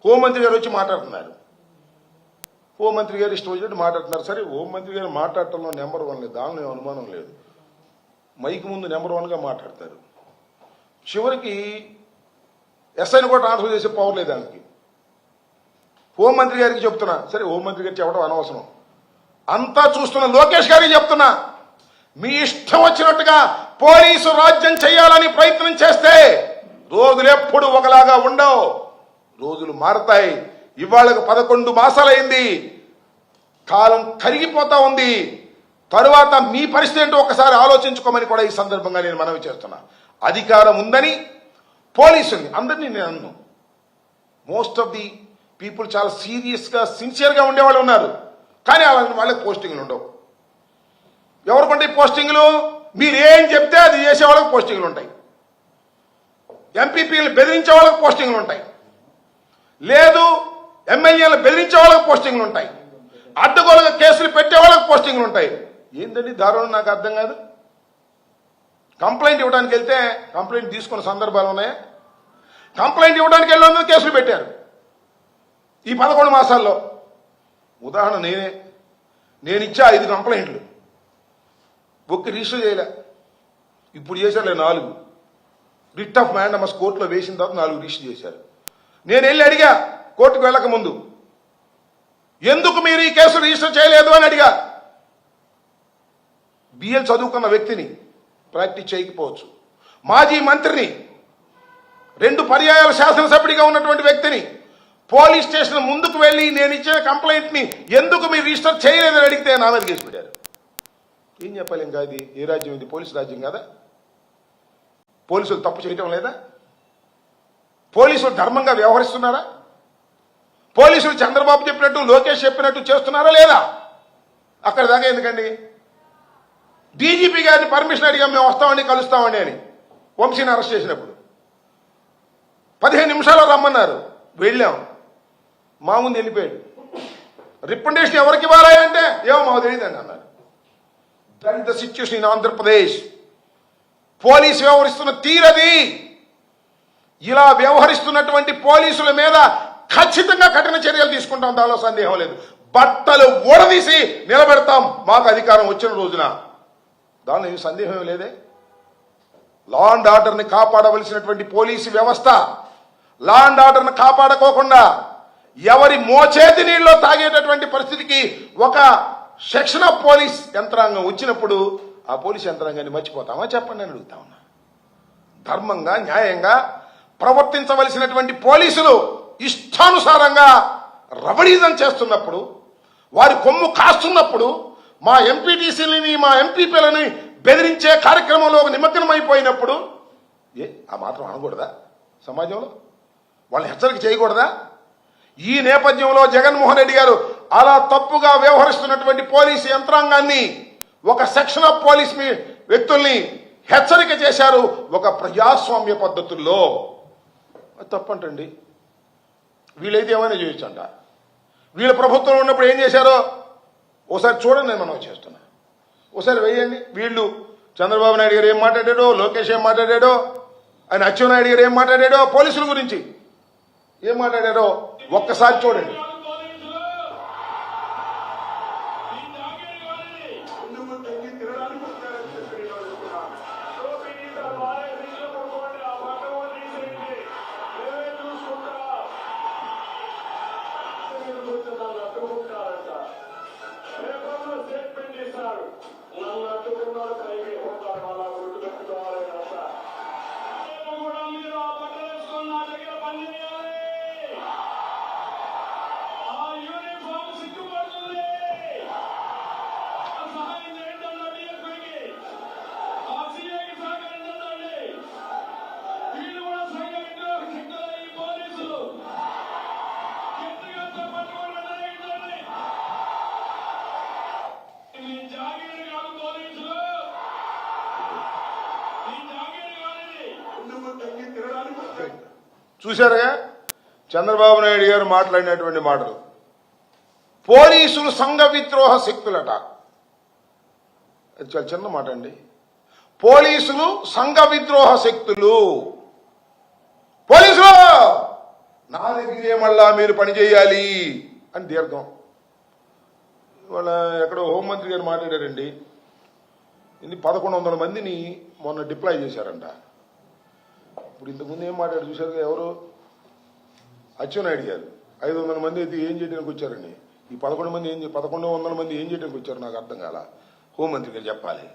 హోంమంత్రి గారు వచ్చి మాట్లాడుతున్నారు. హోంమంత్రి గారు ఇష్టం వచ్చినట్టు మాట్లాడుతున్నారు. సరే, హోంమంత్రి గారు మాట్లాడటంలో నెంబర్ 1 లేదు, దానిలో అనుమానం లేదు. మైక్ ముందు నెంబర్ 1గా మాట్లాడతారు. చివరికి ఎస్ఐని కూడా ట్రాన్స్ఫర్ చేసే పవర్ లేదు దానికి. హోంమంత్రి గారికి చెప్తున్నా, సరే హోంమంత్రి గారికి చెప్పడం అనవసరం, అంతా చూస్తున్న లోకేష్ గారికి చెప్తున్నా, మీ ఇష్టం వచ్చినట్టుగా పోలీసు రాజ్యం చేయాలని ప్రయత్నం చేస్తే రోజులు ఎప్పుడు ఒకలాగా ఉండవు, రోజులు మారతాయి. ఇవాళకు 11 మాసాలైంది, కాలం కరిగిపోతా ఉంది. తరువాత మీ పరిస్థితి ఏంటో ఒకసారి ఆలోచించుకోమని కూడా ఈ సందర్భంగా నేను మనవి చేస్తున్నా. అధికారం ఉందని పోలీసుల్ని అందరినీ నేను అన్ను, మోస్ట్ ఆఫ్ ది పీపుల్ చాలా సీరియస్గా సిన్సియర్గా ఉండేవాళ్ళు ఉన్నారు, కానీ వాళ్ళకి పోస్టింగ్లు ఉండవు. ఎవరికంటే పోస్టింగ్లు మీరు ఏం చెప్తే అది చేసే వాళ్ళకి పోస్టింగ్లు ఉంటాయి. ఎంపీపీలు బెదిరించే వాళ్ళకి పోస్టింగ్లు ఉంటాయి, లేదు ఎమ్మెల్యేలు బెదిరించే వాళ్ళకి పోస్టింగ్లు ఉంటాయి, అడ్డగోలుగా కేసులు పెట్టే వాళ్ళకి పోస్టింగ్లు ఉంటాయి. ఏంటండి దారుణం, నాకు అర్థం కాదు. కంప్లైంట్ ఇవ్వడానికి వెళ్తే కంప్లైంట్ తీసుకున్న సందర్భాలు ఉన్నాయా? కంప్లైంట్ ఇవ్వడానికి వెళ్ళినందుకు కేసులు పెట్టారు ఈ 11 మాసాల్లో. ఉదాహరణ నేను ఇచ్చా 5 కంప్లైంట్లు, ఒక్క రిజిస్టర్ చేయలే. ఇప్పుడు చేశారులే 4. రిట్ ఆఫ్ మ్యాండమస్ కోర్టులో వేసిన తర్వాత 4 రిజిస్టర్ చేశారు. నేను వెళ్ళి అడిగా కోర్టుకు వెళ్ళక ముందు, ఎందుకు మీరు ఈ కేసు రిజిస్టర్ చేయలేదు అని అడిగా. బిఎల్ చదువుకున్న వ్యక్తిని, ప్రాక్టీస్ చేయకపోవచ్చు, మాజీ మంత్రిని, 2 పర్యాయాల శాసనసభ్యుడిగా ఉన్నటువంటి వ్యక్తిని పోలీస్ స్టేషన్ ముందుకు వెళ్ళి నేను ఇచ్చిన కంప్లైంట్ ని ఎందుకు మీరు రిజిస్టర్ చేయలేదని అడిగితే నా మీద కేసు పెట్టారు. ఏం చెప్పాలి ఇంకా, ఇది ఏ రాజ్యం? ఇది పోలీసు రాజ్యం కదా? పోలీసులు తప్పు చేయటం లేదా? పోలీసులు ధర్మంగా వ్యవహరిస్తున్నారా? పోలీసులు చంద్రబాబు చెప్పినట్టు లోకేష్ చెప్పినట్టు చేస్తున్నారా లేదా? అక్కడ దాకా ఎందుకండి? డీజీపీ గారిని పర్మిషన్ అడిగా, మేము వస్తామండి కలుస్తామండి అని వంశీని అరెస్ట్ చేసినప్పుడు 15 నిమిషాల్లో రమ్మన్నారు, వెళ్ళాం, మా ముందు వెళ్ళిపోయాడు. రికమెండేషన్ ఎవరికి ఇవ్వాలి అంటే ఏమో మాకు తెలియదండి అన్నారు. That is the situation in Andhra Pradesh. Police వ్యవహరిస్తున్న తీరది. ఇలా వ్యవహరిస్తున్నటువంటి పోలీసుల మీద ఖచ్చితంగా కఠిన చర్యలు తీసుకుంటాం, దానిలో సందేహం లేదు. బట్టలు ఊడదీసి నిలబెడతాం మాకు అధికారం వచ్చిన రోజున, దానిలో ఏం సందేహం లేదే. లా అండ్ ఆర్డర్ని కాపాడవలసినటువంటి పోలీసు వ్యవస్థ లా అండ్ ఆర్డర్ని కాపాడుకోకుండా ఎవరి మోచేతి నీళ్ళలో తాగేటటువంటి పరిస్థితికి ఒక సెక్షన్ ఆఫ్ పోలీస్ యంత్రాంగం వచ్చినప్పుడు ఆ పోలీస్ యంత్రాంగాన్ని మర్చిపోతామా చెప్పండి అని అడుగుతా ఉన్నా. ధర్మంగా న్యాయంగా ప్రవర్తించవలసినటువంటి పోలీసులు ఇష్టానుసారంగా రవడీజం చేస్తున్నప్పుడు, వారి కొమ్ము కాస్తున్నప్పుడు, మా ఎంపీటీసీలని మా ఎంపీపీలని బెదిరించే కార్యక్రమంలో నిమగ్నం అయిపోయినప్పుడు ఆ మాత్రం అనకూడదా? సమాజంలో వాళ్ళని హెచ్చరిక చేయకూడదా? ఈ నేపథ్యంలో జగన్మోహన్ రెడ్డి గారు అలా తప్పుగా వ్యవహరిస్తున్నటువంటి పోలీసు యంత్రాంగాన్ని, ఒక సెక్షన్ ఆఫ్ పోలీస్ వ్యక్తుల్ని హెచ్చరిక చేశారు ఒక ప్రజాస్వామ్య పద్ధతుల్లో. తప్పంటండి. వీళ్ళైతే ఏమైనా చేయొచ్చంట. వీళ్ళ ప్రభుత్వంలో ఉన్నప్పుడు ఏం చేశారో ఒకసారి చూడండి, నేను మనం చేస్తున్నా, ఒకసారి వేయండి. వీళ్ళు చంద్రబాబు నాయుడు గారు ఏం మాట్లాడాడో, లోకేష్ ఏం మాట్లాడాడో, ఆయన అచ్చెన్నాయుడు గారు ఏం మాట్లాడాడో, పోలీసుల గురించి ఏం మాట్లాడారో ఒక్కసారి చూడండి. చూశారుగా చంద్రబాబు నాయుడు గారు మాట్లాడినటువంటి మాటలు. పోలీసులు సంఘ విద్రోహ శక్తులట. అది చాలా చిన్న మాట అండి. పోలీసులు సంఘ విద్రోహ శక్తులు. పోలీసులు నా దగ్గరే మళ్ళా మీరు పని చేయాలి అని దీర్ఘం. ఇవాళ ఎక్కడో హోంమంత్రి గారు మాట్లాడారండి, ఇన్ని 1100 మందిని మొన్న డిప్లాయ్ చేశారంట. ఇప్పుడు ఇంతకుముందు ఏం మాట్లాడారు చూశారు ఎవరు, అచ్చెన్నాయుడు గారు 500 మంది అయితే ఏం చేయడానికి వచ్చారండి, ఈ 1100 మంది ఏం చేయడానికి వచ్చారు నాకు అర్థం కాల. హోంమంత్రి గారు చెప్పాలి.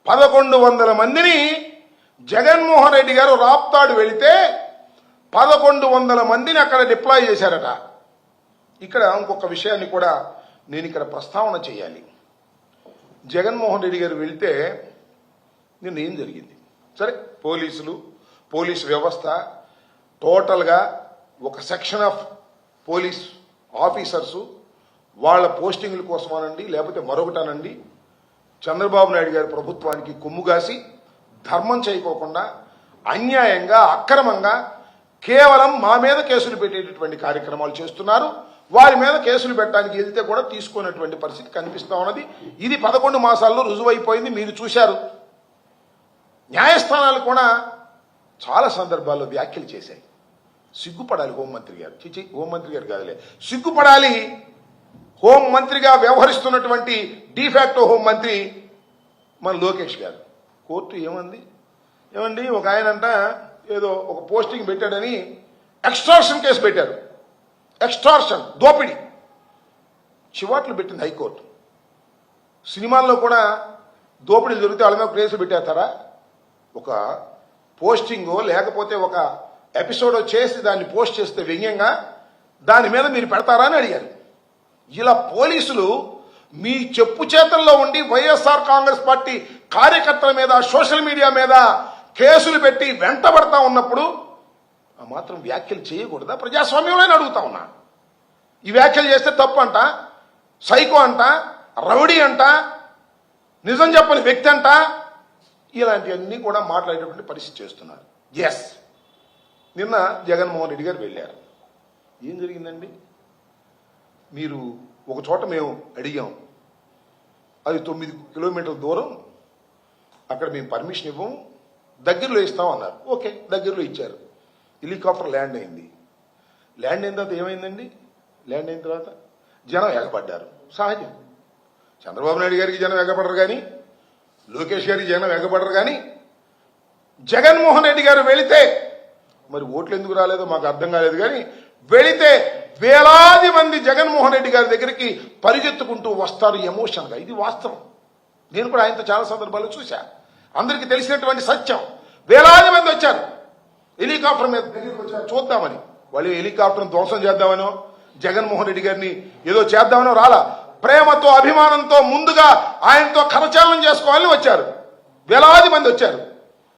1100 మందిని జగన్మోహన్ రెడ్డి గారు రాప్తాడు వెళితే 1100 మందిని అక్కడ డిప్లాయ్ చేశారట. ఇక్కడ ఇంకొక విషయాన్ని కూడా నేను ఇక్కడ ప్రస్తావన చేయాలి. జగన్మోహన్ రెడ్డి గారు వెళితే నిన్న ఏం జరిగింది? సరే, పోలీసు వ్యవస్థ టోటల్గా ఒక సెక్షన్ ఆఫ్ పోలీస్ ఆఫీసర్సు వాళ్ళ పోస్టింగ్ల కోసమనండి లేకపోతే మరొకటనండి చంద్రబాబు నాయుడు గారి ప్రభుత్వానికి కొమ్ముగాసి ధర్మం చేయకోకుండా అన్యాయంగా అక్రమంగా కేవలం మా మీద కేసులు పెట్టేటటువంటి కార్యక్రమాలు చేస్తున్నారు. వారి మీద కేసులు పెట్టడానికి వెళ్తే కూడా తీసుకున్నటువంటి పరిస్థితి కనిపిస్తా ఉన్నది. ఇది 11 మాసాల్లో రుజువైపోయింది, మీరు చూశారు. న్యాయస్థానాలు కూడా చాలా సందర్భాల్లో వ్యాఖ్యలు చేశాయి. సిగ్గుపడాలి హోంమంత్రి గారు, హోంమంత్రి గారు కాదులే, సిగ్గుపడాలి హోంమంత్రిగా వ్యవహరిస్తున్నటువంటి డిఫాక్టో హోంమంత్రి మన లోకేష్ గారు. కోర్టు ఏమండి ఒక ఆయనంట ఏదో ఒక పోస్టింగ్ పెట్టాడని ఎక్స్టార్షన్ కేసు పెట్టారు. ఎక్స్టార్షన్, దోపిడీ, చివాట్లు పెట్టింది హైకోర్టు. సినిమాల్లో కూడా దోపిడీలు జరిగితే వాళ్ళ మీద కేసులు పెట్టేస్తారా? ఒక పోస్టింగో లేకపోతే ఒక ఎపిసోడో చేసి దాన్ని పోస్ట్ చేస్తే వ్యంగ్యంగా దాని మీద మీరు పెడతారా అని అడిగారు. ఇలా పోలీసులు మీ చెప్పు చేతల్లో ఉండి వైఎస్ఆర్ కాంగ్రెస్ పార్టీ కార్యకర్తల మీద సోషల్ మీడియా మీద కేసులు పెట్టి వెంటబడతా ఉన్నప్పుడు ఆ మాత్రం వ్యాఖ్యలు చేయకూడదా? ప్రజాస్వామ్యంలో అడుగుతా ఉన్నా. ఈ వ్యాఖ్యలు చేస్తే తప్పు అంట, సైకో అంట, రౌడీ అంట, నిజం చెప్పని వ్యక్తి అంట, ఇలాంటివన్నీ కూడా మాట్లాడేటువంటి పరిస్థితి చేస్తున్నారు. ఎస్, నిన్న జగన్మోహన్ రెడ్డి గారు వెళ్ళారు. ఏం జరిగిందండి? మీరు ఒక చోట మేము అడిగాం, అది 9 కిలోమీటర్ల దూరం, అక్కడ మేము పర్మిషన్ ఇవ్వము, దగ్గరలో ఇస్తాం అన్నారు. ఓకే, దగ్గరలో ఇచ్చారు. హెలికాప్టర్ ల్యాండ్ అయింది. ల్యాండ్ అయిన తర్వాత ఏమైందండి? ల్యాండ్ అయిన తర్వాత జనం ఎగబడ్డారు. సహజం. చంద్రబాబు నాయుడు గారికి జనం ఎగబడరు కానీ, లోకేష్ గారికి జనం ఎగబడరు కానీ, జగన్మోహన్ రెడ్డి గారు వెళితే మరి ఓట్లు ఎందుకు రాలేదో మాకు అర్థం కాలేదు కానీ వెళితే వేలాది మంది జగన్మోహన్ రెడ్డి గారి దగ్గరికి పరిగెత్తుకుంటూ వస్తారు ఎమోషన్గా. ఇది వాస్తవం. నేను కూడా ఆయనతో చాలా సందర్భాల్లో చూశా. అందరికీ తెలిసినటువంటి సత్యం. వేలాది మంది వచ్చారు, హెలికాప్టర్ మీద దగ్గరికి వచ్చారు చూద్దామని. వాళ్ళు హెలికాప్టర్ను ధ్వంసం చేద్దామనో జగన్మోహన్ రెడ్డి గారిని ఏదో చేద్దామనో రాలా. ప్రేమతో అభిమానంతో ముందుగా ఆయనతో కరచాలనం చేసుకోవాలని వచ్చారు. వేలాది మంది వచ్చారు.